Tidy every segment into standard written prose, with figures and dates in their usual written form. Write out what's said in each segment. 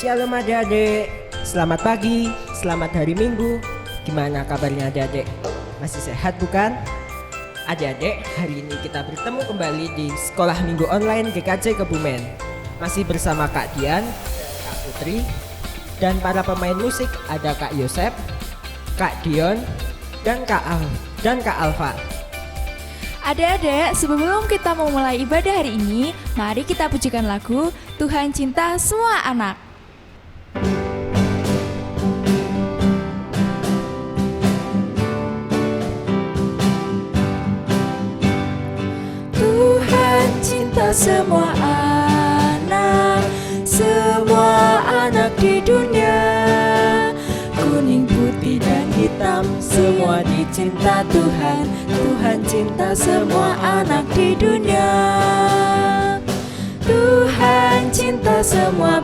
Shalom adik-adik, selamat pagi, selamat hari Minggu. Gimana kabarnya adik-adik? Masih sehat bukan? Adik-adik, hari ini kita bertemu kembali di Sekolah Minggu Online GKJ Kebumen. Masih bersama Kak Dian, Kak Putri, dan para pemain musik ada Kak Yosep, Kak Dion, dan Kak Alfa. Adik-adik, sebelum kita memulai ibadah hari ini, mari kita pujikan lagu Tuhan Cinta Semua Anak. Tuhan cinta semua anak di dunia. Kuning, putih, dan hitam, semua dicinta Tuhan. Tuhan cinta semua anak di dunia. Tuhan cinta semua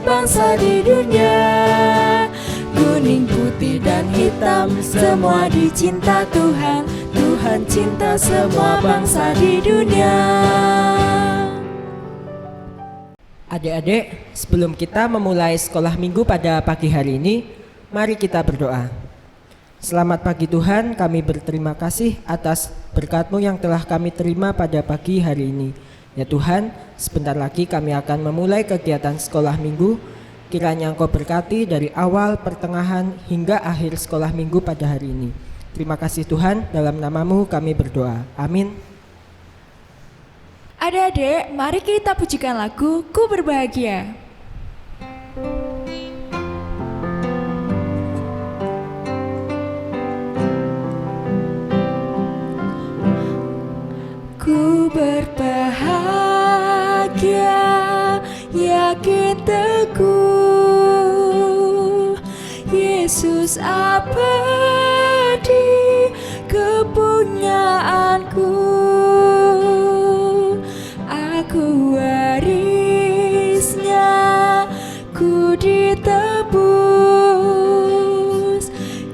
bangsa di dunia. Kuning, putih, dan hitam, semua dicinta Tuhan. Tuhan cinta semua bangsa di dunia. Adik-adik, sebelum kita memulai sekolah minggu pada pagi hari ini, mari kita berdoa. Selamat pagi Tuhan, kami berterima kasih atas berkat-Mu yang telah kami terima pada pagi hari ini. Ya Tuhan, sebentar lagi kami akan memulai kegiatan sekolah minggu. Kiranya Engkau berkati dari awal, pertengahan, hingga akhir sekolah minggu pada hari ini. Terima kasih Tuhan, dalam nama-Mu kami berdoa. Amin. Adik-adik, mari kita pujikan lagu Ku Berbahagia. Ku berbahagia, yakin teguh, Yesus abadi kepunyaanku. Aku warisnya, ku ditebus,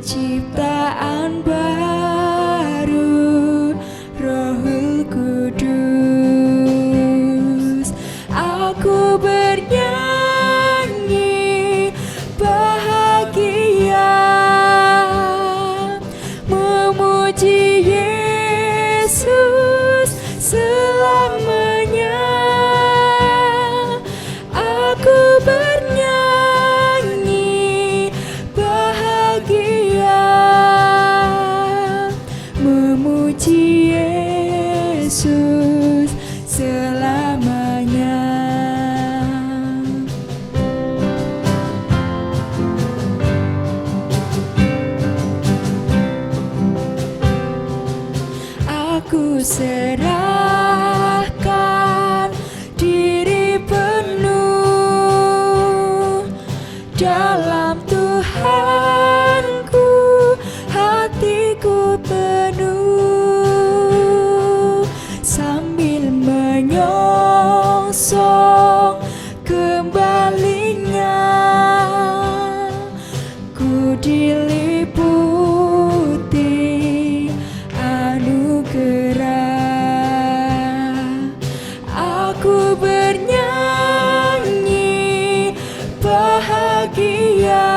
ciptaan baru, Rohul Kudus. Aku bernyanyi bahagia, memuji Yesus selamanya. Aku bernyanyi bahagia, memuji Yesus selamanya. Aku serahkan diri penuh dalam Tuhanku, hatiku penuh, sambil menyongsong kembalinya. Ku diliputi anugerah. Aku bernyanyi bahagia,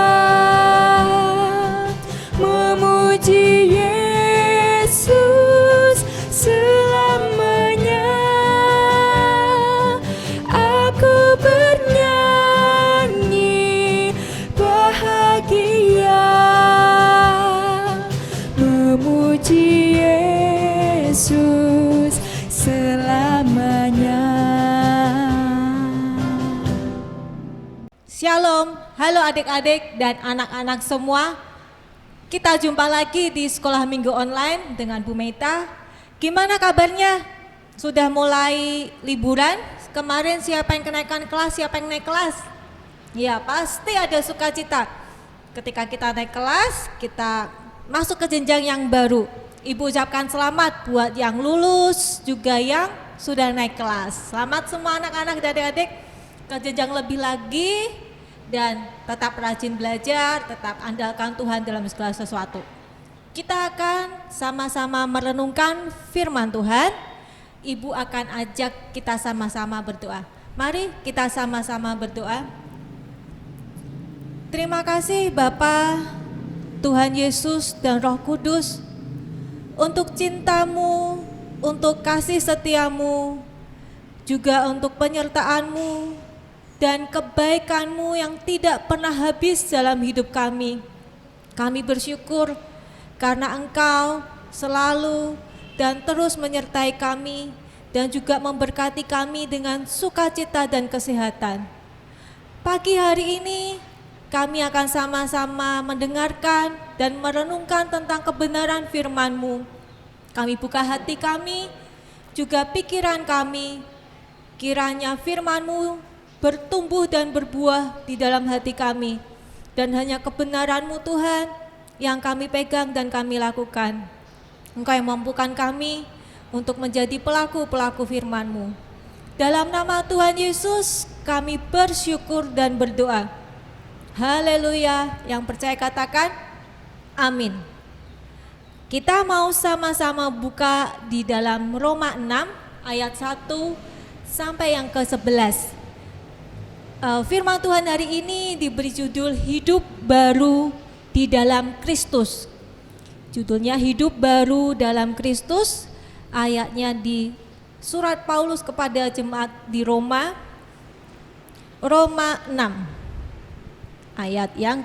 memuji Yesus selamanya. Aku bernyanyi bahagia, memuji Yesus selamanya. Shalom, halo adik-adik dan anak-anak semua. Kita jumpa lagi di Sekolah Minggu Online dengan Bu Meita. Gimana kabarnya? Sudah mulai liburan? Kemarin siapa yang kenaikan kelas, siapa yang naik kelas? Ya pasti ada sukacita. Ketika kita naik kelas, kita masuk ke jenjang yang baru. Ibu ucapkan selamat buat yang lulus, juga yang sudah naik kelas. Selamat semua anak-anak dan adik-adik ke jenjang lebih lagi. Dan tetap rajin belajar, tetap andalkan Tuhan dalam segala sesuatu. Kita akan sama-sama merenungkan firman Tuhan. Ibu akan ajak kita sama-sama berdoa. Mari kita sama-sama berdoa. Terima kasih Bapa, Tuhan Yesus dan Roh Kudus, untuk cinta-Mu, untuk kasih setia-Mu, juga untuk penyertaan-Mu dan kebaikan-Mu yang tidak pernah habis dalam hidup kami. Kami bersyukur karena Engkau selalu dan terus menyertai kami dan juga memberkati kami dengan sukacita dan kesehatan. Pagi hari ini kami akan sama-sama mendengarkan dan merenungkan tentang kebenaran firman-Mu. Kami buka hati kami, juga pikiran kami, kiranya firman-Mu bertumbuh dan berbuah di dalam hati kami. Dan hanya kebenaran-Mu Tuhan yang kami pegang dan kami lakukan. Engkau yang mampukan kami untuk menjadi pelaku-pelaku firman-Mu. Dalam nama Tuhan Yesus kami bersyukur dan berdoa. Haleluya, yang percaya katakan amin. Kita mau sama-sama buka di dalam Roma 6 ayat 1 sampai yang ke-11. Firman Tuhan hari ini diberi judul Hidup Baru di dalam Kristus. Judulnya Hidup Baru dalam Kristus, ayatnya di surat Paulus kepada jemaat di Roma 6 ayat yang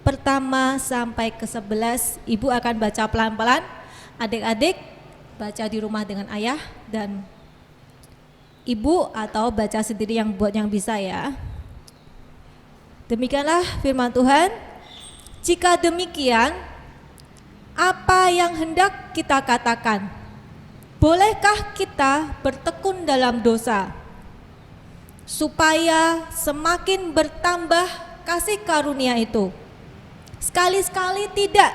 pertama sampai ke-11. Ibu akan baca pelan-pelan, adik-adik baca di rumah dengan ayah dan ibu, atau baca sendiri yang bisa ya. Demikianlah firman Tuhan. Jika demikian, apa yang hendak kita katakan? Bolehkah kita bertekun dalam dosa supaya semakin bertambah kasih karunia itu? Sekali-sekali tidak.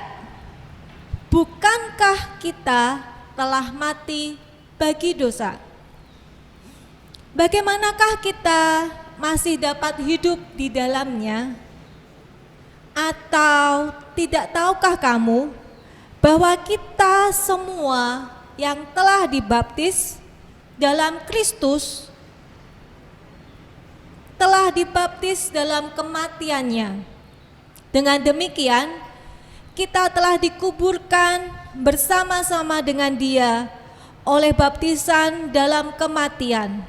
Bukankah kita telah mati bagi dosa? Bagaimanakah kita masih dapat hidup di dalamnya? Atau tidak tahukah kamu bahwa kita semua yang telah dibaptis dalam Kristus telah dibaptis dalam kematiannya? Dengan demikian, kita telah dikuburkan bersama-sama dengan Dia oleh baptisan dalam kematian,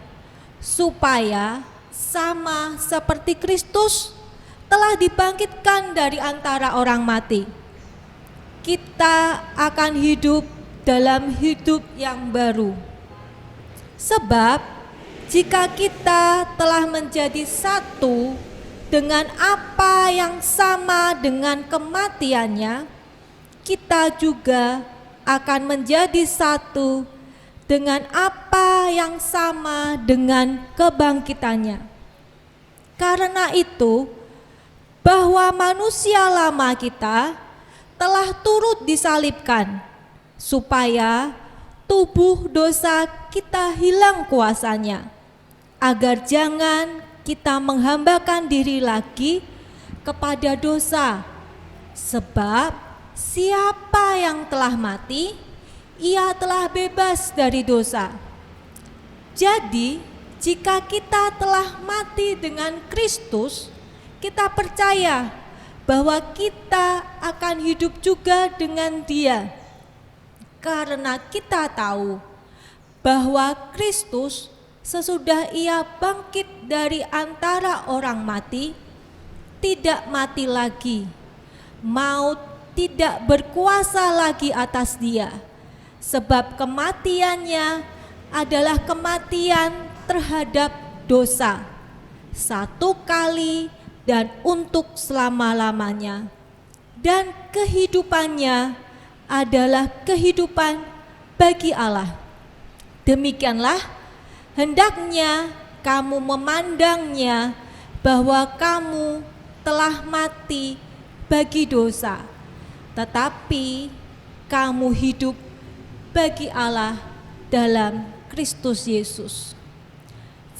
supaya sama seperti Kristus telah dibangkitkan dari antara orang mati, kita akan hidup dalam hidup yang baru. Sebab jika kita telah menjadi satu dengan apa yang sama dengan kematiannya, kita juga akan menjadi satu dengan apa yang sama dengan kebangkitannya. Karena itu, bahwa manusia lama kita telah turut disalibkan, supaya tubuh dosa kita hilang kuasanya, agar jangan kita menghambakan diri lagi kepada dosa. Sebab siapa yang telah mati, ia telah bebas dari dosa. Jadi, jika kita telah mati dengan Kristus, kita percaya bahwa kita akan hidup juga dengan Dia. Karena kita tahu bahwa Kristus sesudah Ia bangkit dari antara orang mati, tidak mati lagi. Maut tidak berkuasa lagi atas Dia, sebab kematiannya adalah kematian terhadap dosa, satu kali dan untuk selama-lamanya. Dan kehidupannya adalah kehidupan bagi Allah. Demikianlah hendaknya kamu memandangnya, bahwa kamu telah mati bagi dosa, tetapi kamu hidup bagi Allah dalam Kristus Yesus.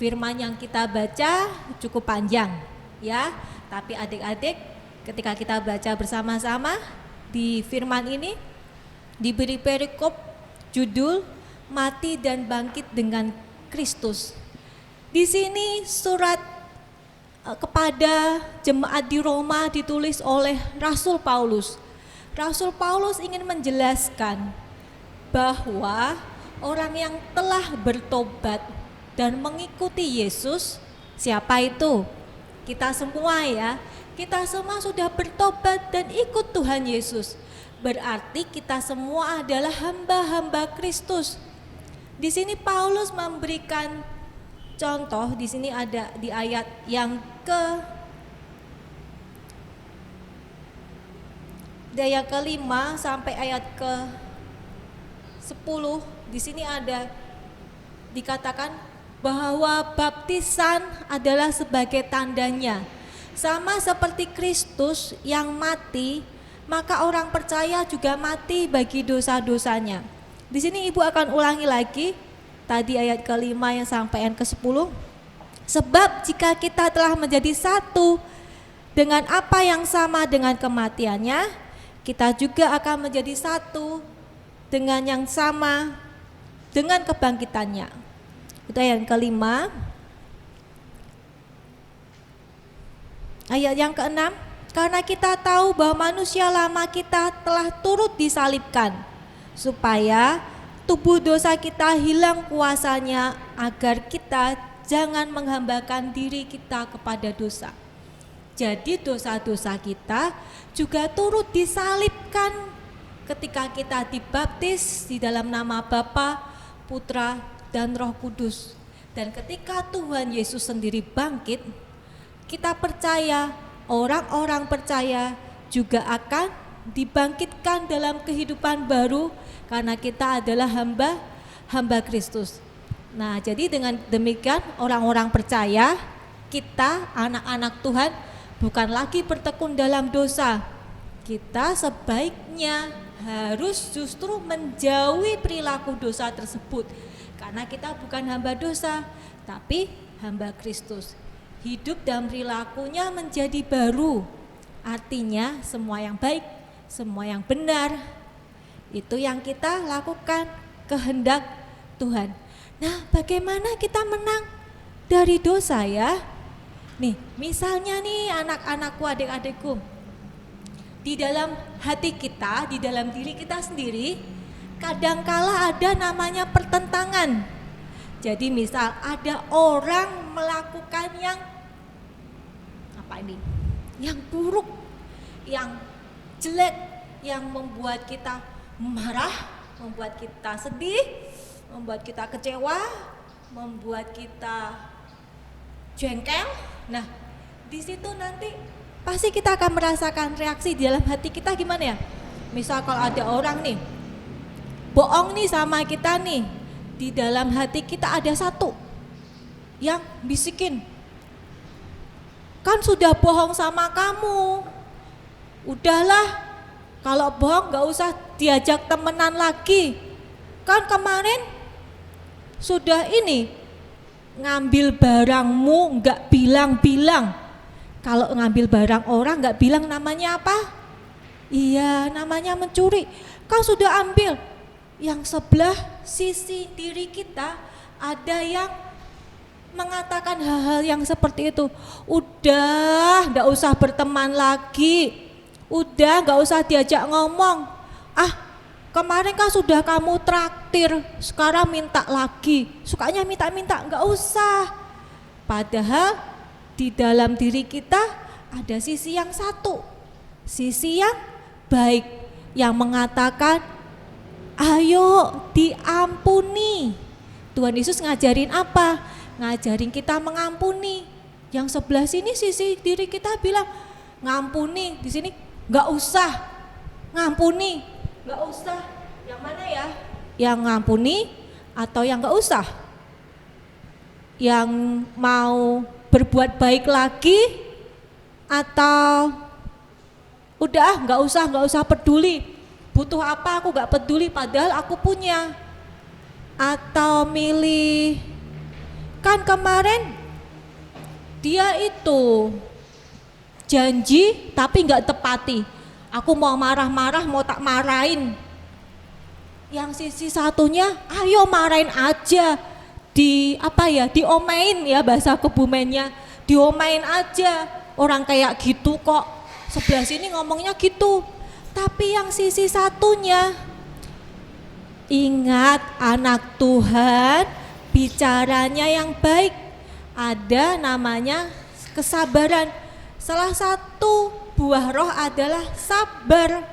Firman yang kita baca cukup panjang ya, tapi adik-adik ketika kita baca bersama-sama di firman ini diberi perikop judul Mati dan Bangkit dengan Kristus. Di sini surat kepada jemaat di Roma ditulis oleh Rasul Paulus. Rasul Paulus ingin menjelaskan bahwa orang yang telah bertobat dan mengikuti Yesus, siapa itu? Kita semua ya. Kita semua sudah bertobat dan ikut Tuhan Yesus. Berarti kita semua adalah hamba-hamba Kristus. Di sini Paulus memberikan contoh, di sini ada di ayat yang kelima sampai ayat ke-10. Di sini ada dikatakan bahwa baptisan adalah sebagai tandanya. Sama seperti Kristus yang mati, maka orang percaya juga mati bagi dosa-dosanya. Di sini Ibu akan ulangi lagi tadi ayat ke-5 yang sampai yang ke-10. Sebab jika kita telah menjadi satu dengan apa yang sama dengan kematiannya, kita juga akan menjadi satu dengan yang sama dengan kebangkitannya. Itu ayat yang ke-5. Ayat yang ke-6, karena kita tahu bahwa manusia lama kita telah turut disalibkan, supaya tubuh dosa kita hilang kuasanya, agar kita jangan menghambakan diri kita kepada dosa. Jadi dosa-dosa kita juga turut disalibkan ketika kita dibaptis di dalam nama Bapa, Putra, dan Roh Kudus. Dan ketika Tuhan Yesus sendiri bangkit, kita percaya, orang-orang percaya juga akan dibangkitkan dalam kehidupan baru karena kita adalah hamba Kristus. Nah, jadi dengan demikian orang-orang percaya, kita anak-anak Tuhan bukan lagi bertekun dalam dosa. Kita sebaiknya harus justru menjauhi perilaku dosa tersebut karena kita bukan hamba dosa, tapi hamba Kristus. Hidup dan perilakunya menjadi baru. Artinya semua yang baik, semua yang benar, itu yang kita lakukan kehendak Tuhan. Nah, bagaimana kita menang dari dosa ya? Nih, misalnya nih anak-anakku, adik-adikku, di dalam hati kita, di dalam diri kita sendiri, kadangkala ada namanya pertentangan. Jadi misal ada orang melakukan yang yang buruk, yang jelek, yang membuat kita marah, membuat kita sedih, membuat kita kecewa, membuat kita jengkel. Nah, di situ nanti pasti kita akan merasakan reaksi di dalam hati kita gimana ya? Misal kalau ada orang nih bohong nih sama kita nih, di dalam hati kita ada satu yang bisikin, kan sudah bohong sama kamu, udahlah kalau bohong gak usah diajak temenan lagi, kan kemarin sudah ini ngambil barangmu gak bilang-bilang. Kalau ngambil barang orang gak bilang namanya apa? Iya, namanya mencuri. Kan sudah ambil. Yang sebelah sisi diri kita ada yang mengatakan hal-hal yang seperti itu. Udah gak usah berteman lagi, udah gak usah diajak ngomong. Kemarin kan sudah kamu traktir, sekarang minta lagi, sukanya minta-minta, gak usah. Padahal di dalam diri kita ada sisi yang satu, sisi yang baik, yang mengatakan ayo diampuni. Tuhan Yesus ngajarin apa? Ngajarin kita mengampuni. Yang sebelah sini sisi diri kita bilang ngampuni, di sini nggak usah ngampuni, nggak usah. Yang mana ya? Yang ngampuni atau yang nggak usah? Yang mau berbuat baik lagi atau udah nggak usah peduli, butuh apa aku nggak peduli padahal aku punya. Atau milih, kan kemarin dia itu janji tapi nggak tepati, aku mau marah-marah mau tak marahin. Yang sisi satunya ayo marahin aja, diomain ya, bahasa Kebumennya, diomain aja. Orang kayak gitu kok, sebelah sini ngomongnya gitu. Tapi yang sisi satunya, ingat anak Tuhan bicaranya yang baik. Ada namanya kesabaran. Salah satu buah roh adalah sabar.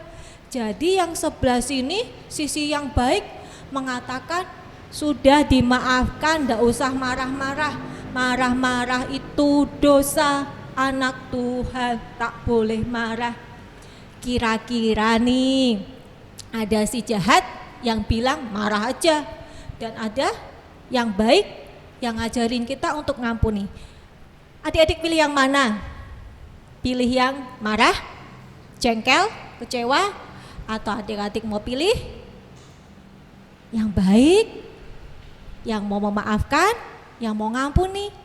Jadi yang sebelah sini, sisi yang baik mengatakan sudah dimaafkan, ndak usah marah-marah. Marah-marah itu dosa. Anak Tuhan tak boleh marah. Kira-kira nih, ada si jahat yang bilang marah aja, dan ada yang baik yang ngajarin kita untuk ngampuni. Adik-adik pilih yang mana? Pilih yang marah, jengkel, kecewa, atau adik-adik mau pilih yang baik, yang mau memaafkan, yang mau ngampuni?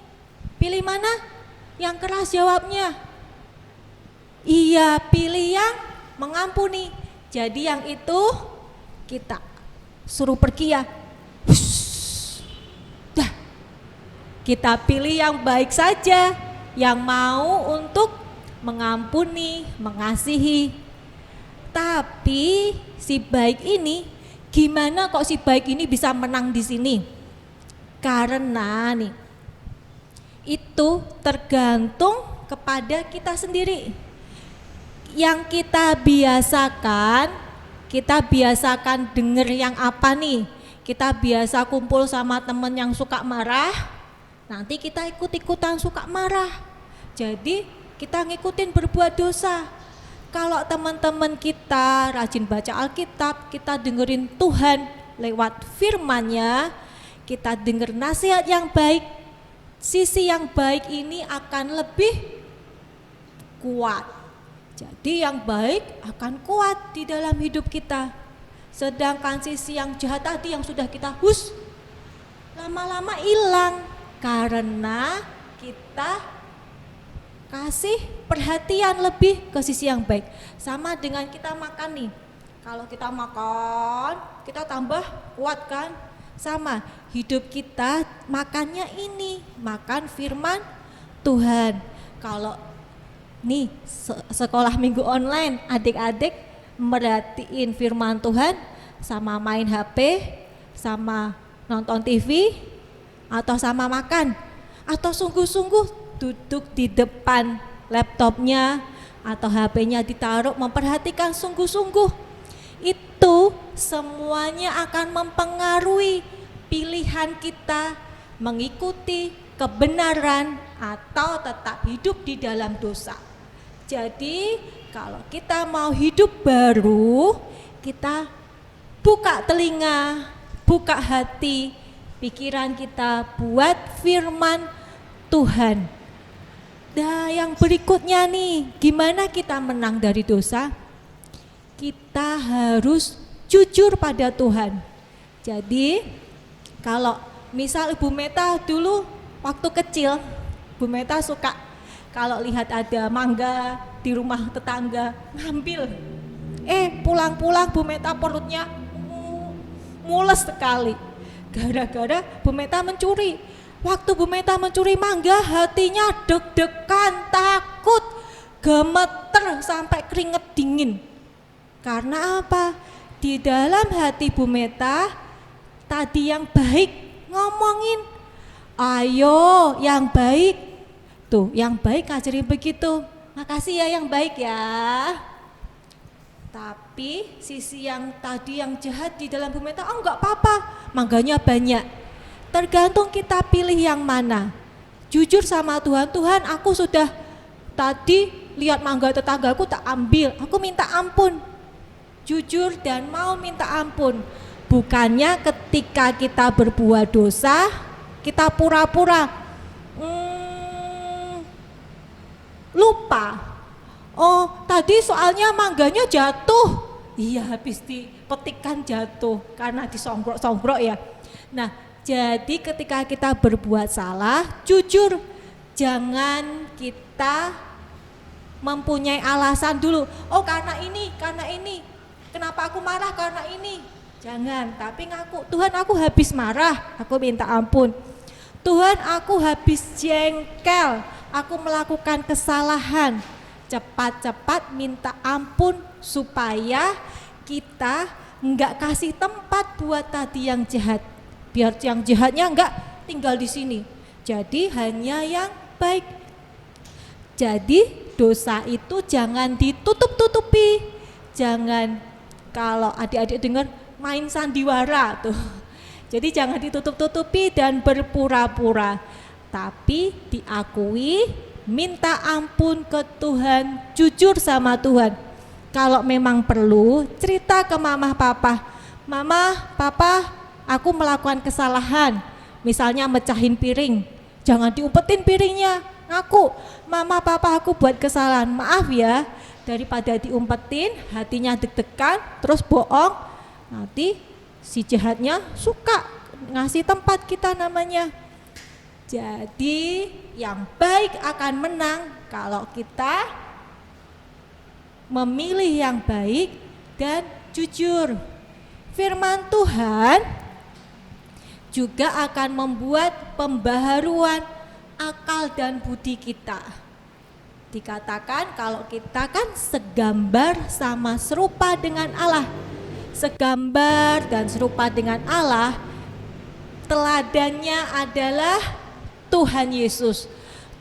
Pilih mana? Yang keras jawabnya. Iya, pilih yang mengampuni. Jadi yang itu kita suruh pergi ya. Dah. Kita pilih yang baik saja, yang mau untuk mengampuni, mengasihi. Tapi si baik ini, gimana kok si baik ini bisa menang di sini? Karena nih, itu tergantung kepada kita sendiri. Yang kita biasakan denger yang apa nih? Kita biasa kumpul sama temen yang suka marah, nanti kita ikut-ikutan suka marah. Jadi kita ngikutin berbuat dosa. Kalau teman-teman kita rajin baca Alkitab, kita dengerin Tuhan lewat firman-Nya, kita denger nasihat yang baik, sisi yang baik ini akan lebih kuat. Jadi yang baik akan kuat di dalam hidup kita. Sedangkan sisi yang jahat tadi yang sudah kita lama-lama hilang karena kita kasih perhatian lebih ke sisi yang baik. Sama dengan kita makan nih. Kalau kita makan, kita tambah kuat kan? Sama, hidup kita makannya ini, makan firman Tuhan. Kalau nih sekolah minggu online, adik-adik merhatiin firman Tuhan sama main HP, sama nonton TV, atau sama makan, atau sungguh-sungguh duduk di depan laptopnya atau HP-nya ditaruh memperhatikan sungguh-sungguh. Itu semuanya akan mempengaruhi pilihan kita mengikuti kebenaran atau tetap hidup di dalam dosa. Jadi kalau kita mau hidup baru, kita buka telinga, buka hati, pikiran kita buat firman Tuhan. Nah yang berikutnya nih, gimana kita menang dari dosa? Kita harus jujur pada Tuhan. Jadi kalau misal Ibu Meta dulu waktu kecil, Bu Meta suka kalau lihat ada mangga di rumah tetangga ngambil. Pulang-pulang Bu Meta perutnya mules sekali. Gara-gara Bu Meta mencuri. Waktu Bu Meta mencuri mangga, hatinya deg-degan, takut, gemeter sampai keringet dingin. Karena apa? Di dalam hati Bu Meta tadi yang baik ngomongin, ayo yang baik. Tuh yang baik ngajarin begitu. Makasih ya yang baik ya. Tapi sisi yang tadi yang jahat di dalam Bu Meta, oh enggak apa-apa, mangganya banyak. Tergantung kita pilih yang mana. Jujur sama Tuhan, Tuhan aku sudah tadi lihat mangga tetanggaku tak ambil, aku minta ampun. Jujur dan mau minta ampun. Bukannya ketika kita berbuat dosa, kita pura-pura lupa. Oh tadi soalnya mangganya jatuh. Iya habis dipetikan jatuh karena disongkrok-songkrok ya. Nah jadi ketika kita berbuat salah, jujur. Jangan kita mempunyai alasan dulu. Oh karena ini. Kenapa aku marah? Karena ini. Jangan, tapi ngaku, Tuhan aku habis marah, aku minta ampun. Tuhan aku habis jengkel, aku melakukan kesalahan. Cepat-cepat minta ampun supaya kita enggak kasih tempat buat tadi yang jahat. Biar yang jahatnya enggak tinggal di sini. Jadi hanya yang baik. Jadi dosa itu jangan ditutup-tutupi. Jangan, kalau adik-adik dengar, main sandiwara tuh. Jadi jangan ditutup-tutupi dan berpura-pura, tapi diakui, minta ampun ke Tuhan, jujur sama Tuhan. Kalau memang perlu, cerita ke mama papa. Mama, papa, aku melakukan kesalahan. Misalnya mecahin piring, jangan diumpetin piringnya, ngaku, mama papa aku buat kesalahan, maaf ya. Daripada diumpetin, hatinya deg-degan, terus bohong, nanti si jahatnya suka ngasih tempat kita namanya. Jadi yang baik akan menang kalau kita memilih yang baik dan jujur. Firman Tuhan juga akan membuat pembaharuan akal dan budi kita. Dikatakan kalau kita kan segambar sama serupa dengan Allah. Segambar dan serupa dengan Allah, teladannya adalah Tuhan Yesus.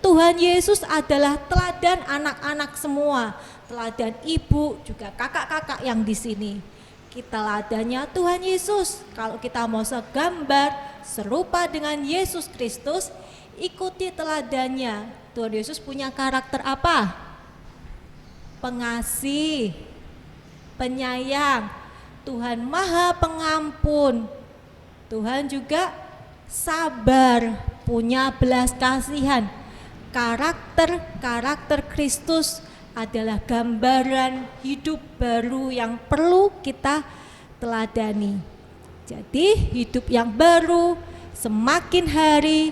Tuhan Yesus adalah teladan anak-anak semua, teladan ibu, juga kakak-kakak yang di sini. Kita teladannya Tuhan Yesus. Kalau kita mau segambar, serupa dengan Yesus Kristus, ikuti teladannya. Tuhan Yesus punya karakter apa? Pengasih, penyayang. Tuhan Maha Pengampun. Tuhan juga sabar, punya belas kasihan. Karakter Kristus adalah gambaran hidup baru yang perlu kita teladani. Jadi hidup yang baru, semakin hari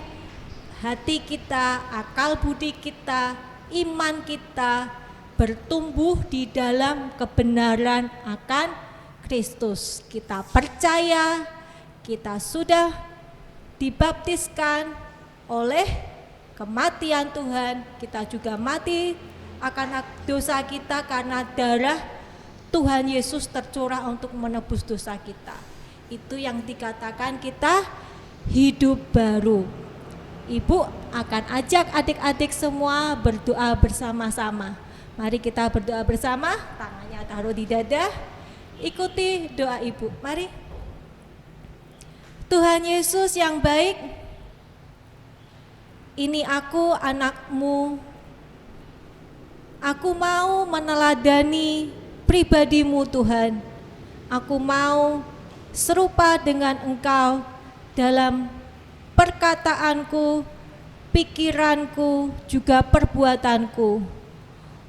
hati kita, akal budi kita, iman kita bertumbuh di dalam kebenaran akan Kristus. Kita percaya kita sudah dibaptiskan oleh kematian Tuhan, kita juga mati akan dosa kita karena darah Tuhan Yesus tercurah untuk menebus dosa kita. Itu yang dikatakan kita hidup baru. Ibu akan ajak adik-adik semua berdoa bersama-sama. Mari kita berdoa bersama, tangannya taruh di dada. Ikuti doa ibu, mari. Tuhan Yesus yang baik, ini aku anakmu. Aku mau meneladani pribadimu Tuhan. Aku mau serupa dengan Engkau dalam perkataanku, pikiranku, juga perbuatanku.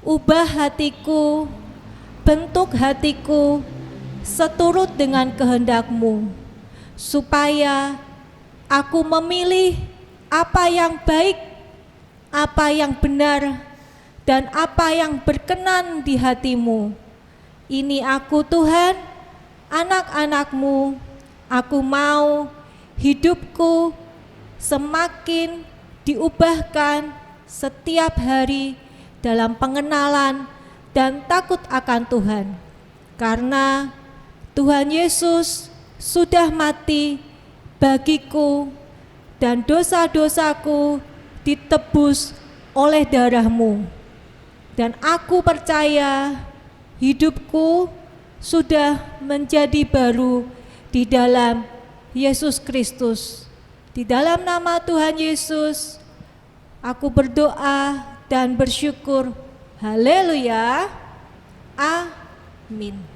Ubah hatiku, bentuk hatiku seturut dengan kehendak-Mu, supaya aku memilih apa yang baik, apa yang benar, dan apa yang berkenan di hati-Mu. Ini aku Tuhan, anak-anak-Mu. Aku mau hidupku semakin diubahkan setiap hari dalam pengenalan dan takut akan Tuhan. Karena Tuhan Yesus sudah mati bagiku dan dosa-dosaku ditebus oleh darah-Mu. Dan aku percaya hidupku sudah menjadi baru di dalam Yesus Kristus. Di dalam nama Tuhan Yesus, aku berdoa dan bersyukur. Haleluya. Amin.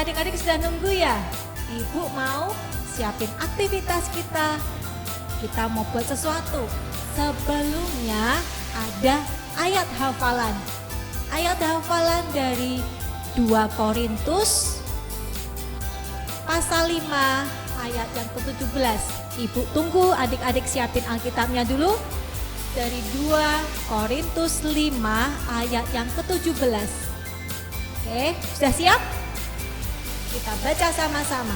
adik-adik sudah nunggu ya? Ibu mau siapin aktivitas kita. Kita mau buat sesuatu. Sebelumnya ada ayat hafalan. Ayat hafalan dari 2 Korintus pasal 5 ayat yang ke-17. Ibu tunggu adik-adik siapin Alkitabnya dulu. Dari 2 Korintus 5 ayat yang ke-17. Oke, sudah siap? Kita baca sama-sama.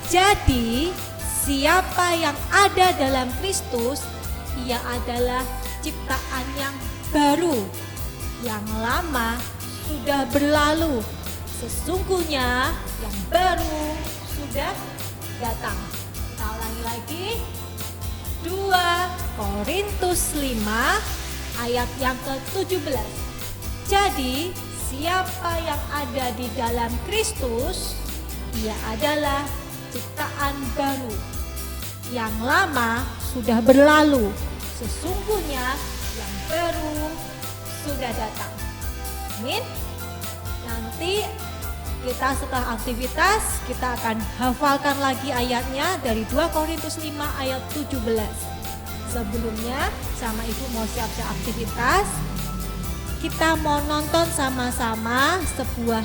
Jadi, siapa yang ada dalam Kristus, ia adalah ciptaan yang baru. Yang lama sudah berlalu. Sesungguhnya yang baru sudah datang. Kita ulangi lagi. 2 Korintus 5 ayat yang ke-17. Jadi, siapa yang ada di dalam Kristus, ia adalah ciptaan baru. Yang lama sudah berlalu. Sesungguhnya yang baru sudah datang. Amin. Nanti kita setelah aktivitas, kita akan hafalkan lagi ayatnya dari 2 Korintus 5 ayat 17. Sebelumnya sama ibu mau siap-siap aktivitas. Kita mau nonton sama-sama sebuah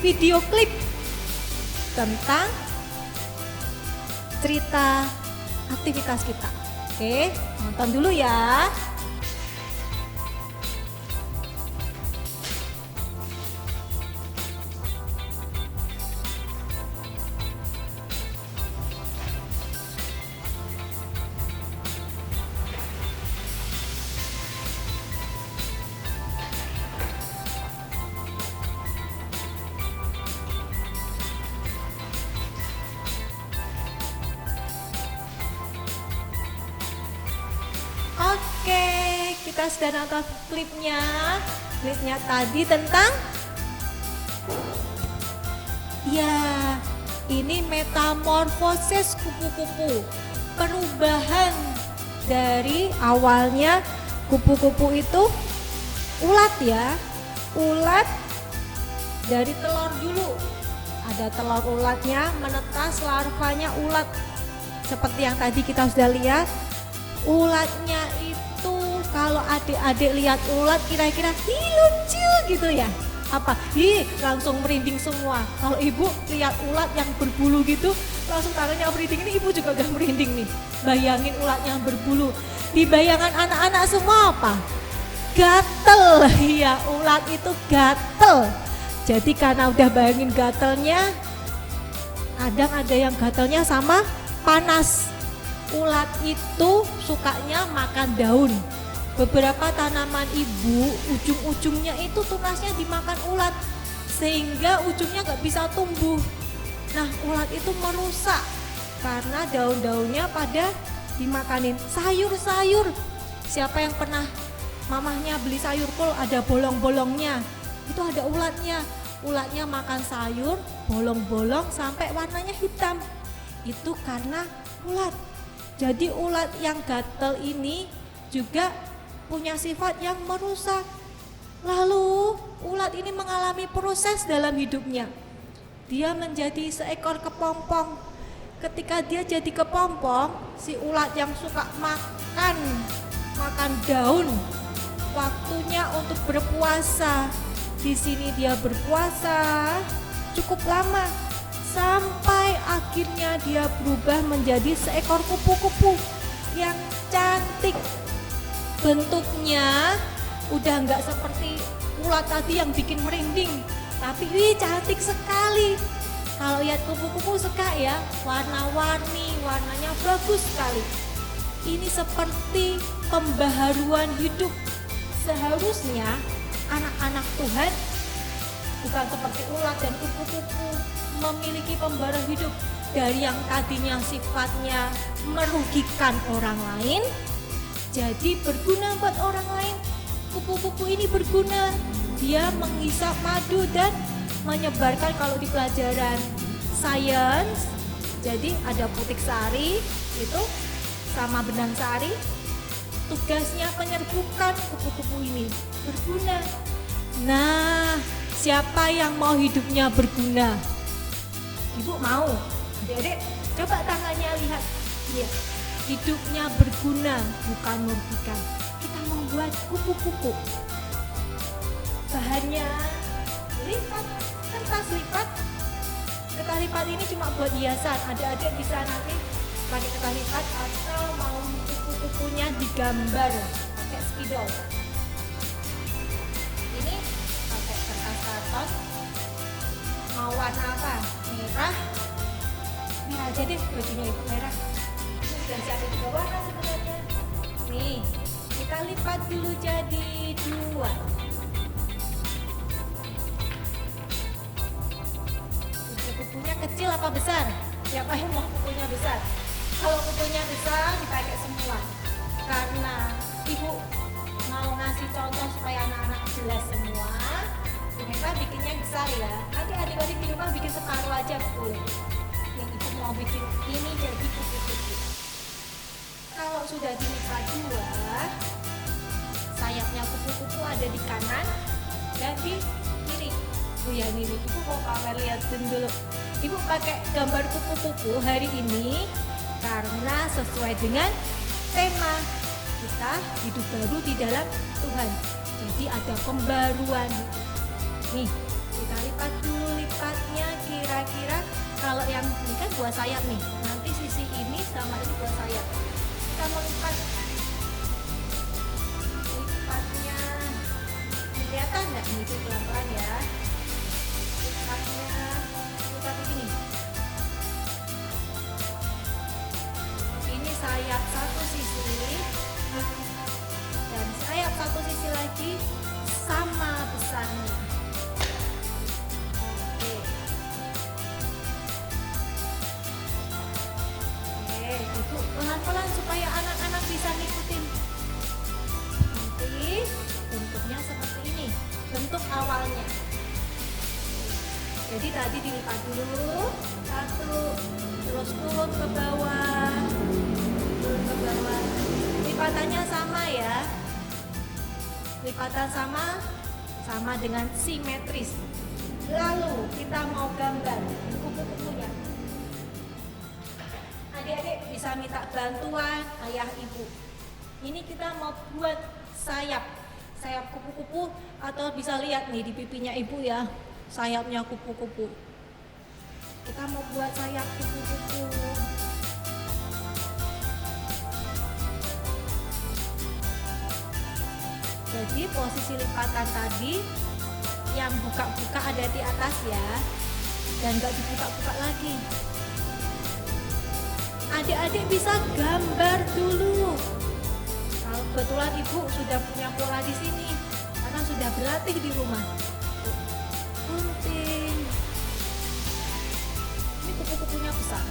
video klip tentang cerita aktivitas kita. Oke, nonton dulu ya. Oke, kita sudah nonton klipnya. Klipnya tadi tentang ya, ini metamorfosis kupu-kupu. Perubahan dari awalnya kupu-kupu itu ulat ya. Ulat dari telur dulu. Ada telur ulatnya menetas, larvanya ulat. Seperti yang tadi kita sudah lihat. Ulatnya itu kalau adik-adik lihat ulat kira-kira lucu gitu ya. Apa? Langsung merinding semua. Kalau ibu lihat ulat yang berbulu gitu langsung tangannya merinding. Ini ibu juga udah merinding nih. Bayangin ulat yang berbulu. Di bayangan anak-anak semua apa? Gatel. Iya, ulat itu gatel. Jadi karena udah bayangin gatelnya, kadang ada yang gatelnya sama panas. Ulat itu sukanya makan daun. Beberapa tanaman ibu, ujung-ujungnya itu tunasnya dimakan ulat. Sehingga ujungnya gak bisa tumbuh. Nah, ulat itu merusak karena daun-daunnya pada dimakanin. Sayur-sayur, siapa yang pernah mamahnya beli sayur kol ada bolong-bolongnya? Itu ada ulatnya. Ulatnya makan sayur, bolong-bolong sampai warnanya hitam. Itu karena ulat. Jadi ulat yang gatel ini juga punya sifat yang merusak. Lalu ulat ini mengalami proses dalam hidupnya. Dia menjadi seekor kepompong. Ketika dia jadi kepompong, si ulat yang suka makan daun, waktunya untuk berpuasa. Di sini dia berpuasa cukup lama. Sampai akhirnya dia berubah menjadi seekor kupu-kupu yang cantik. Bentuknya udah nggak seperti ulat tadi yang bikin merinding, tapi cantik sekali. Kalau lihat kupu-kupu suka ya, warna-warni, warnanya bagus sekali. Ini seperti pembaharuan hidup. Seharusnya anak-anak Tuhan bukan seperti ulat dan kupu-kupu, memiliki pembaharuan hidup dari yang tadinya sifatnya merugikan orang lain jadi berguna buat orang lain. Kupu-kupu ini berguna, dia menghisap madu dan menyebarkan. Kalau di pelajaran sains, jadi ada putik sari itu sama benang sari, tugasnya penyerbukan. Kupu-kupu ini berguna. Nah, siapa yang mau hidupnya berguna? Ibu mau? Adik-adik, coba tangannya lihat. Iya, hidupnya berguna, bukan merugikan. Kita membuat kupu-kupu. Bahannya lipat, kertas lipat. Kertas lipat ini cuma buat hiasan. Adik-adik bisa nanti pakai kertas lipat atau mau kupu-kupunya digambar pakai spidol. Ini pakai kertas karton. Mau warna apa? Merah. Merah aja deh, bajunya ibu merah. Ini sudah siapin 2 warna sebenarnya. Nih, kita lipat dulu jadi 2. Kupunya kecil apa besar? Siapa yang mau kupunya besar? Kalau kupunya besar dipakai semua. Karena ibu mau ngasih contoh supaya anak-anak jelas semua. Kita bikinnya besar ya. Nanti adik-adik di rumah bikin separuh aja boleh. Yang ibu mau bikin ini jadi kupu-kupu. Kalau sudah dilipat 2, sayapnya kupu-kupu ada di kanan dan di kiri. Oh ya ini ibu mau pamer liatin dulu. Ibu pakai gambar kupu-kupu hari ini karena sesuai dengan tema kita hidup baru di dalam Tuhan. Jadi ada pembaruan. Nih, kita lipat dulu lipatnya kira-kira kalau yang ini kan 2 sayap nih. Nanti sisi ini sama ini 2 sayap. Kita melipat lipatnya. Kelihatan nggak nih itu pelan-pelan ya? Lipatnya lipat begini. Ini sayap satu sisi dan sayap satu sisi lagi sama besarnya. Ibu pelan-pelan supaya anak-anak bisa ngikutin. Nanti bentuknya seperti ini, bentuk awalnya. Jadi tadi dilipat dulu 1, terus turun ke bawah, turun ke bawah. Lipatannya sama ya. Lipatan sama dengan simetris. Lalu kita mau gambar kupu-kupunya. Adik-adik bisa minta bantuan ayah ibu. Ini kita mau buat sayap kupu-kupu atau bisa lihat nih di pipinya ibu ya, sayapnya kupu-kupu. Kita mau buat sayap kupu-kupu. Jadi posisi lipatan tadi yang buka-buka ada di atas ya, dan nggak dibuka-buka lagi. Adik-adik bisa gambar dulu. Kalau kebetulan ibu sudah punya pola di sini, karena sudah berlatih di rumah. Gunting. Ini kupu-kupunya besar.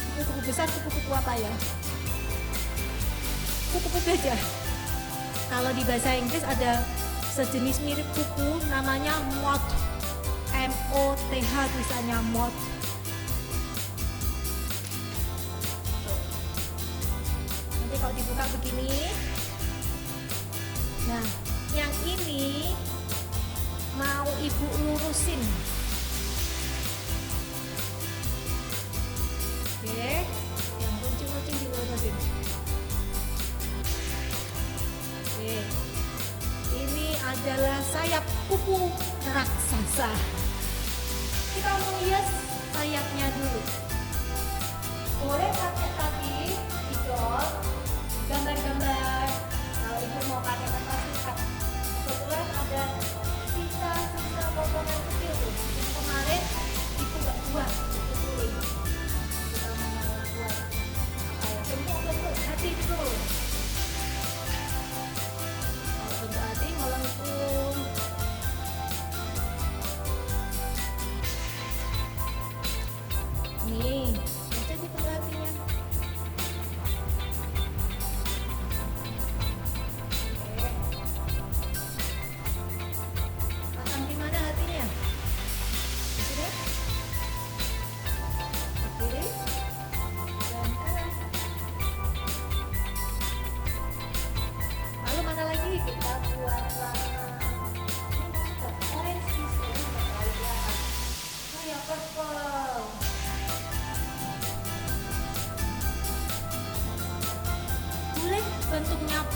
Kupu-kupu besar, kupu-kupu apa ya? Kupu-kupu gajah. Kalau di bahasa Inggris ada sejenis mirip kupu namanya moth. M-O-T-H tulisannya moth. Kalau dibuka begini, nah yang ini mau ibu lurusin. Oke, yang kuncing-kuncing dilurusin. Oke, ini adalah sayap kupu raksasa. Kita menghias sayapnya dulu. Boleh pakai tadi didol, gambar-gambar. Kalau ibu mau pakai kertas lipat, kebetulan ada sisa potongan kecil tuh yang kemarin ibu nggak buat, ibu tulis. Kita mau buat apa ya, bentuk hati dulu. Kalau bentuk hati melengkung. Nih, baca di bentuk hatinya.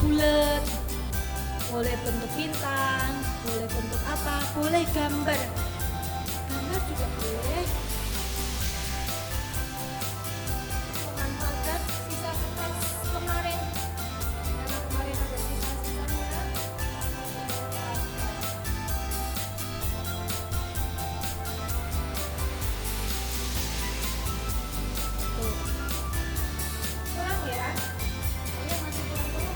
bulat, boleh bentuk bintang, boleh bentuk apa, boleh gambar. Gambar juga boleh. Memanfaatkan sisa kertas kemarin, karena kemarin ada sisa-sisanya. Tuh. Kurang ya? Kayaknya masih kurang.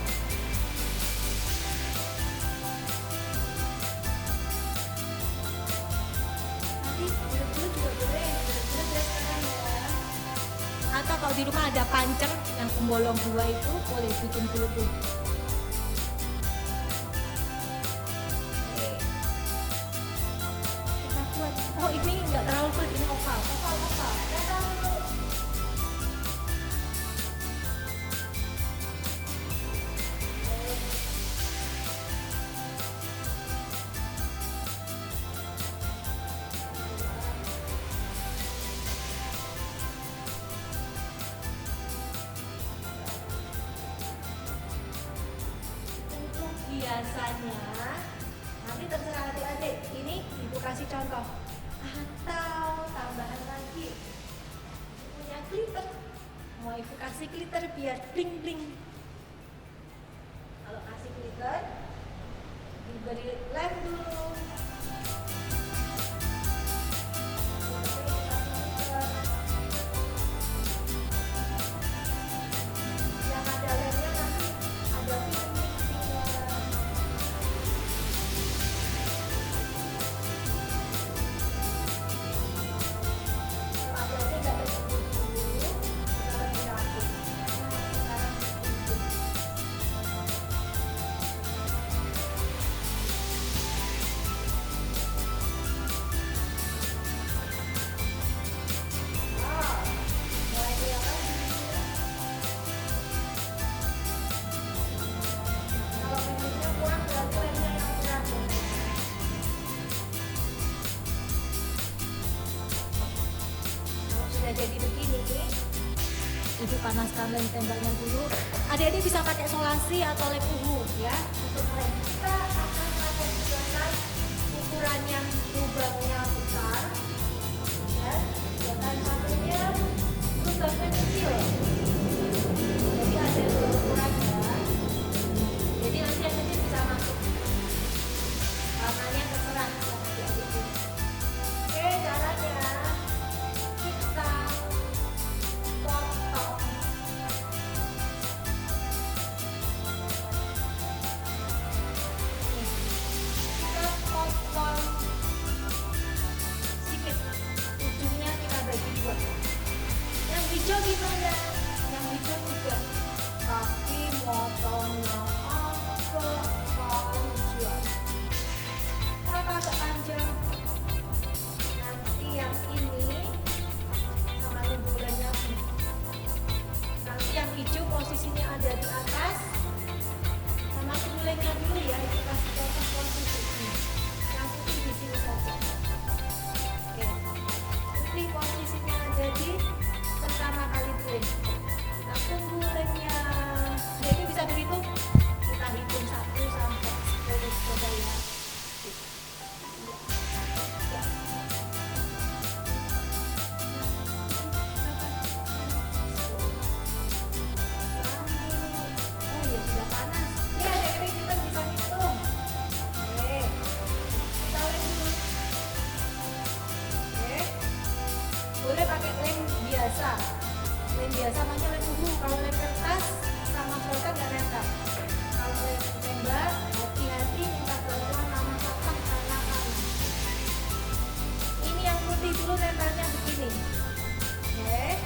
Nanti bulat-bulat juga boleh, bulat-bulat ya sekarang ya. Atau kalau di rumah ada panceng yang pembolong 2 itu boleh bikin bulat-bulat. Oke. Kita buat. Oh ini nggak terlalu bulat, ini oval. Oval. Ya tahu. Untuk biasanya nanti terserah adik-adik, ini ibu kasih contoh atau tambahan lagi punya glitter, mau ibu kasih glitter biar bling bling. Kalau kasih glitter diberi lem dulu. Yang ada lemnya nanti ada pink-pinknya. Kalau ada ini nggak tersebut dulu, kita lagi rambut. Sekarang ini. Mulai kelihatan bibirnya. Kalau bibirnya kurang berarti lemnya yang kurang. Kalau sudah jadi begini, ibu panaskan lem tembaknya dulu. Adik-adik bisa pakai solasi atau lem uhu ya. Untuk lem kita akan pakai gunakan ukuran yang lubangnya besar. Ya, dan satunya lubangnya kecil. Jadi ada dua ukurannya. Jadi nanti yang kecil bisa masuk. Warnanya terserah yang adik-adik pilih. Oke, caranya kita potong. Nih, kita potong sedikit. Ujungnya kita bagi 2. Yang hijau gimana? Yang hijau juga. Tapi motongnya agak panjang. Kenapa agak panjang? Nanti yang ini sama lemburannya ini. Nanti yang hijau posisinya ada di atas. Sama lemburannya dulu ya, itu kasih contoh posisi. Yang putih di sini saja. Oke. Putih posisinya ada di pertama kali lem. Kita tunggu lemnya. Jadi bisa berhitung. Kita hitung 1 sampai 10 coba ya. Ya. Oh ya sudah panas. Ya adik-adik kita bisa hitung. Oke. Kita lem dulu. Oke. Boleh pakai lem biasa. Lem biasa namanya lem uhu. Kalau lem kertas sama pulsa nggak nempel. Kalau lem tembak hati-hati minta bantuan sama kakak anak-anak. Ini yang putih dulu nempelnya begini. Oke.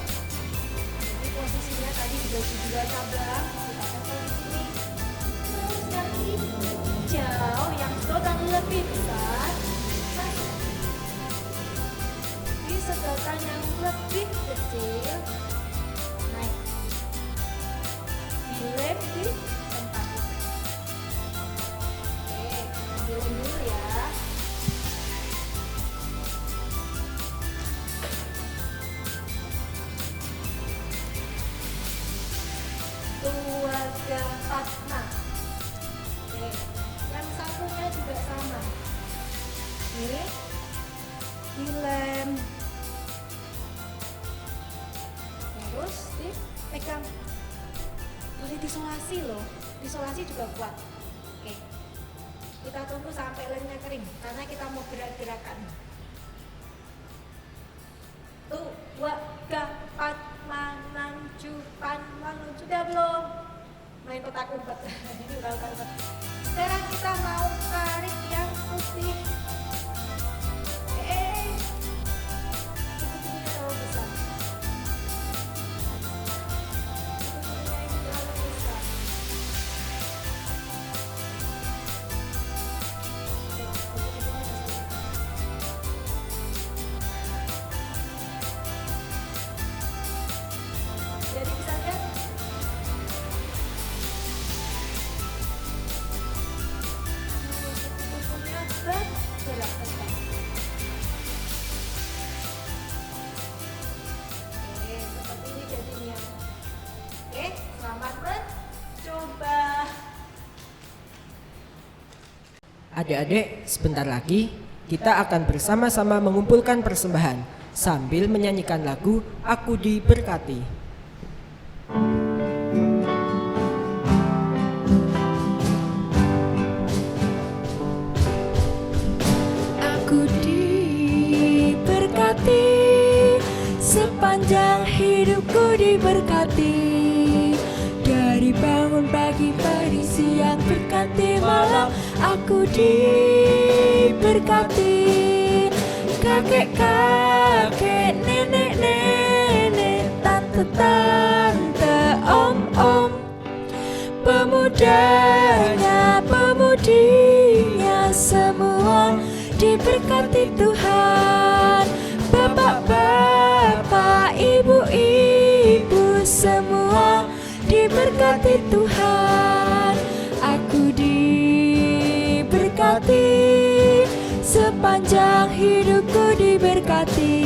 Jadi posisinya tadi dibagi 2 cabang. Kita tempel di sini. Terus yang hijau yang sedotan lebih besar. Di sedotan yang lebih kecil. Naik. Dilem di tempat itu. Oke, dilem dulu ya. Keluarga Fatma. isolasi loh. Isolasi juga kuat. Oke. Kita tunggu sampai lengannya kering karena kita mau gerak-gerakan. 1, 2, 3, 4, 5, 6, 7, 8, 9. Sudah belum? Main petak umpet. Ini udah petak umpet. Sekarang kita mau tarik yang putih. Putihnya terlalu besar. Putihnya ini terlalu besar. Jadi bisa lihat? Kukunya bergerak terbang. Oke, seperti ini jadinya. Oke, selamat mencoba. Adik-adik, sebentar lagi kita akan bersama-sama mengumpulkan persembahan sambil menyanyikan lagu Aku Diberkati. Aku diberkati, sepanjang hidupku diberkati. Dari bangun pagi, pagi, siang, berganti malam, aku diberkati. Kakek-kakek, nenek-nenek, tante-tante, om-om, pemudanya, pemudinya, semua diberkati Tuhan. Bapak-bapak, ibu-ibu, semua diberkati Tuhan. Aku diberkati, sepanjang hidupku diberkati.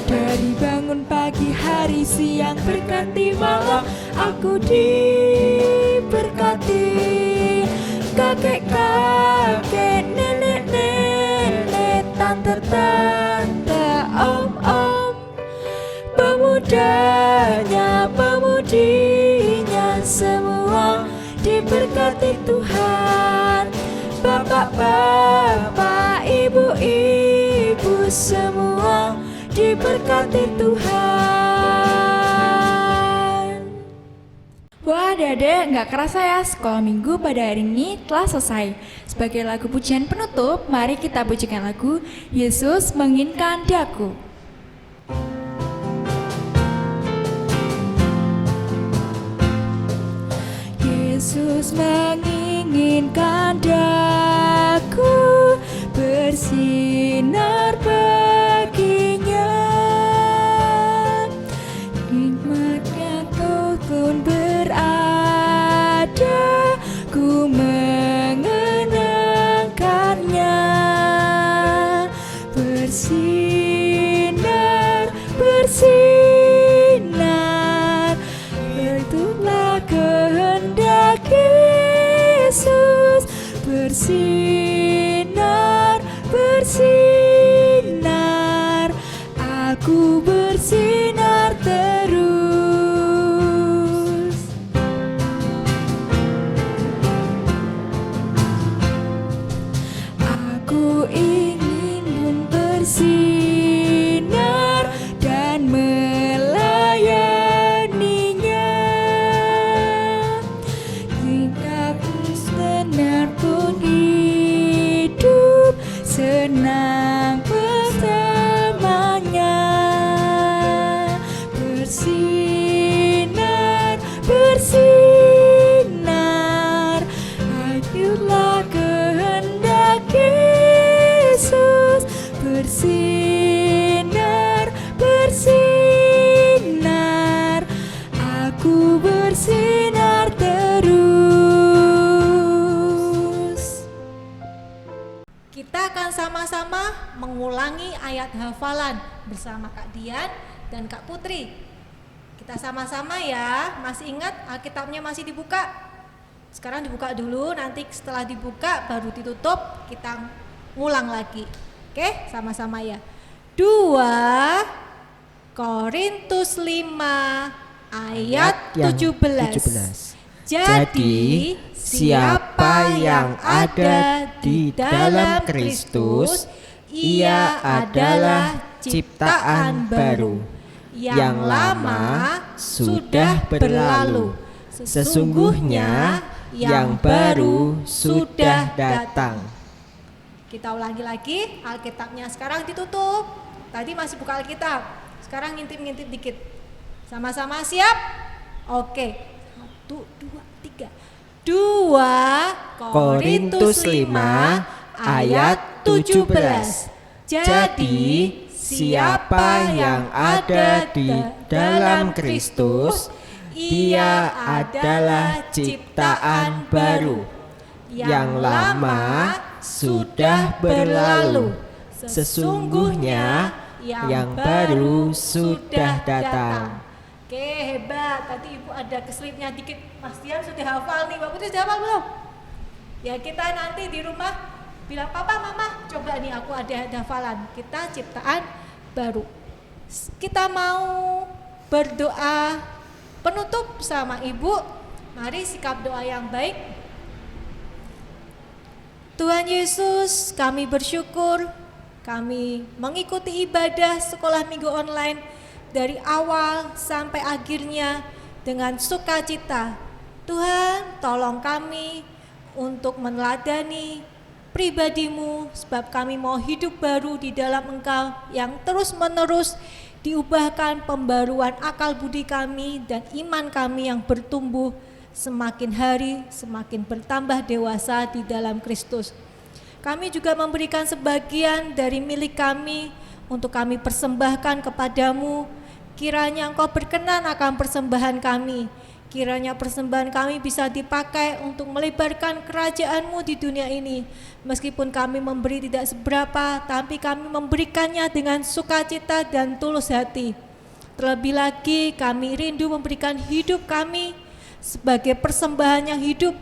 Dari bangun pagi, hari, siang, berganti malam, aku diberkati. Kakek-kakek, nenek-nenek, tante-tante, om-om, pemudanya, pemudinya, semua diberkati Tuhan. Bapak-bapak, ibu-ibu, semua diberkati Tuhan. Wah, Dade, nggak kerasa ya, sekolah minggu pada hari ini telah selesai. Sebagai lagu pujian penutup, mari kita pujikan lagu Yesus Menginginkan Daku. Yesus menginginkan daku bersinar baginya. Nikmatnya kau pun berada, ku mengenangkannya. Bersinar, bersinar, bentuklah kehendak Yesus. Bersinar, bersinar, aku bersinar terus. Aku ingin pun bersinar dan melayaninya. Tingkahku senar pun hidup senang bersamanya. Bersinar, bersinar, ayolah kehendak Yesus. Bersinar, bersinar, aku bersinar terus. Kita akan sama-sama mengulangi ayat hafalan bersama Kak Dian dan Kak Putri. Kita sama-sama ya, masih ingat Alkitabnya masih dibuka? Sekarang dibuka dulu, nanti setelah dibuka baru ditutup, kita ngulang lagi. Oke, sama-sama ya. 2 Korintus 5 ayat yang 17. Jadi, siapa yang ada di dalam Kristus, ia adalah ciptaan baru. Yang lama sudah berlalu. Sesungguhnya yang baru sudah datang. Kita ulangi lagi, Alkitabnya sekarang ditutup. Tadi masih buka Alkitab, sekarang ngintip-ngintip dikit. Sama-sama siap? Oke. 1, 2, 3. 2 Korintus 5 ayat 17. Jadi, siapa yang ada di dalam Kristus, ia adalah ciptaan baru. Yang lama sudah berlalu. Sesungguhnya yang baru sudah datang. Oke, hebat. Tadi Ibu ada keselipnya dikit. Mas Dian sudah hafal nih. Mbak Putri sudah hafal belum? Ya, kita nanti di rumah bilang, "Papa, Mama, coba nih aku ada hafalan." Kita ciptaan baru. Kita mau berdoa penutup sama Ibu. Mari sikap doa yang baik. Tuhan Yesus, kami bersyukur kami mengikuti ibadah sekolah minggu online dari awal sampai akhirnya dengan sukacita. Tuhan, tolong kami untuk meneladani pribadi-Mu, sebab kami mau hidup baru di dalam Engkau yang terus-menerus diubahkan pembaruan akal budi kami dan iman kami yang bertumbuh semakin hari semakin bertambah dewasa di dalam Kristus. Kami juga memberikan sebagian dari milik kami untuk kami persembahkan kepadamu. Kiranya Engkau berkenan akan persembahan kami. Kiranya persembahan kami bisa dipakai untuk melebarkan kerajaan-Mu di dunia ini. Meskipun kami memberi tidak seberapa, tapi kami memberikannya dengan sukacita dan tulus hati. Terlebih lagi kami rindu memberikan hidup kami sebagai persembahan yang hidup,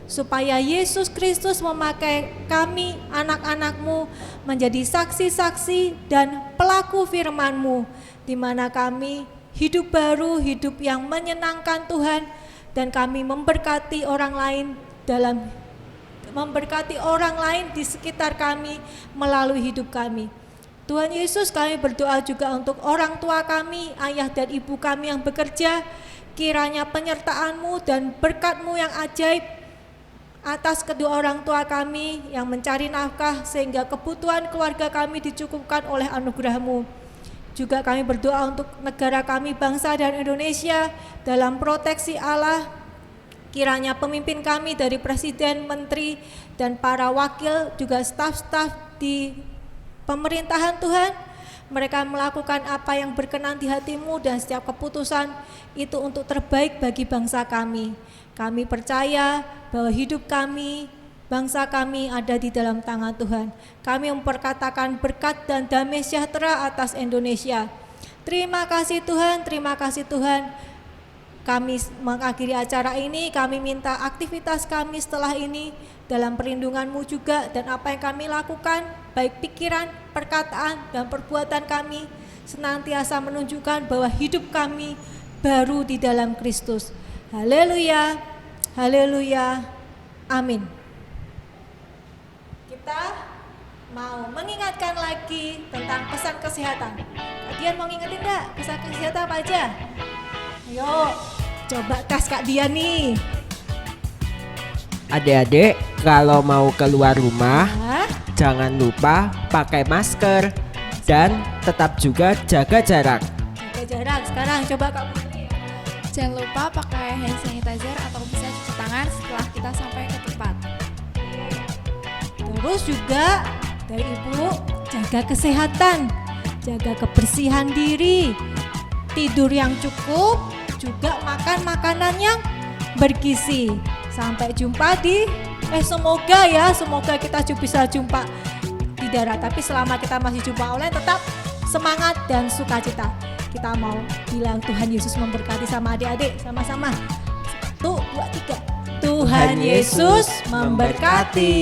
supaya Yesus Kristus memakai kami anak-anak-Mu menjadi saksi-saksi dan pelaku firman-Mu, di mana kami hidup baru, hidup yang menyenangkan Tuhan, dan kami memberkati orang lain di sekitar kami melalui hidup kami. Tuhan Yesus, kami berdoa juga untuk orang tua kami, ayah dan ibu kami yang bekerja. Kiranya penyertaan-Mu dan berkat-Mu yang ajaib atas kedua orang tua kami yang mencari nafkah, sehingga kebutuhan keluarga kami dicukupkan oleh anugerah-Mu. Juga kami berdoa untuk negara kami, bangsa dan Indonesia dalam proteksi Allah. Kiranya pemimpin kami dari presiden, menteri, dan para wakil, juga staf-staf di pemerintahan Tuhan, mereka melakukan apa yang berkenan di hati-Mu, dan setiap keputusan itu untuk terbaik bagi bangsa kami. Kami percaya bahwa hidup kami, bangsa kami ada di dalam tangan Tuhan. Kami memperkatakan berkat dan damai sejahtera atas Indonesia. Terima kasih Tuhan, terima kasih Tuhan. Kami mengakhiri acara ini, kami minta aktivitas kami setelah ini dalam perlindungan-Mu juga, dan apa yang kami lakukan, baik pikiran, perkataan, dan perbuatan kami senantiasa menunjukkan bahwa hidup kami baru di dalam Kristus. Haleluya, haleluya, amin. Kita mau mengingatkan lagi tentang pesan kesehatan. Kak Dian mau ngingetin enggak pesan kesehatan apa aja? Ayo, coba tes Kak Dian nih. Adik-adik, kalau mau keluar rumah, Hah? jangan lupa pakai masker dan tetap juga jaga jarak. Jaga jarak. Sekarang coba Kak Putri. Jangan lupa pakai hand sanitizer atau bisa cuci tangan setelah kita sampai ke tempat. Terus juga dari Ibu, jaga kesehatan, jaga kebersihan diri, tidur yang cukup, juga makan makanan yang bergizi. Sampai jumpa di semoga kita bisa jumpa di darat. Tapi selama kita masih jumpa online, tetap semangat dan sukacita. Kita mau bilang Tuhan Yesus memberkati sama adik-adik, sama-sama. 1, 2, 3. Tuhan Yesus memberkati.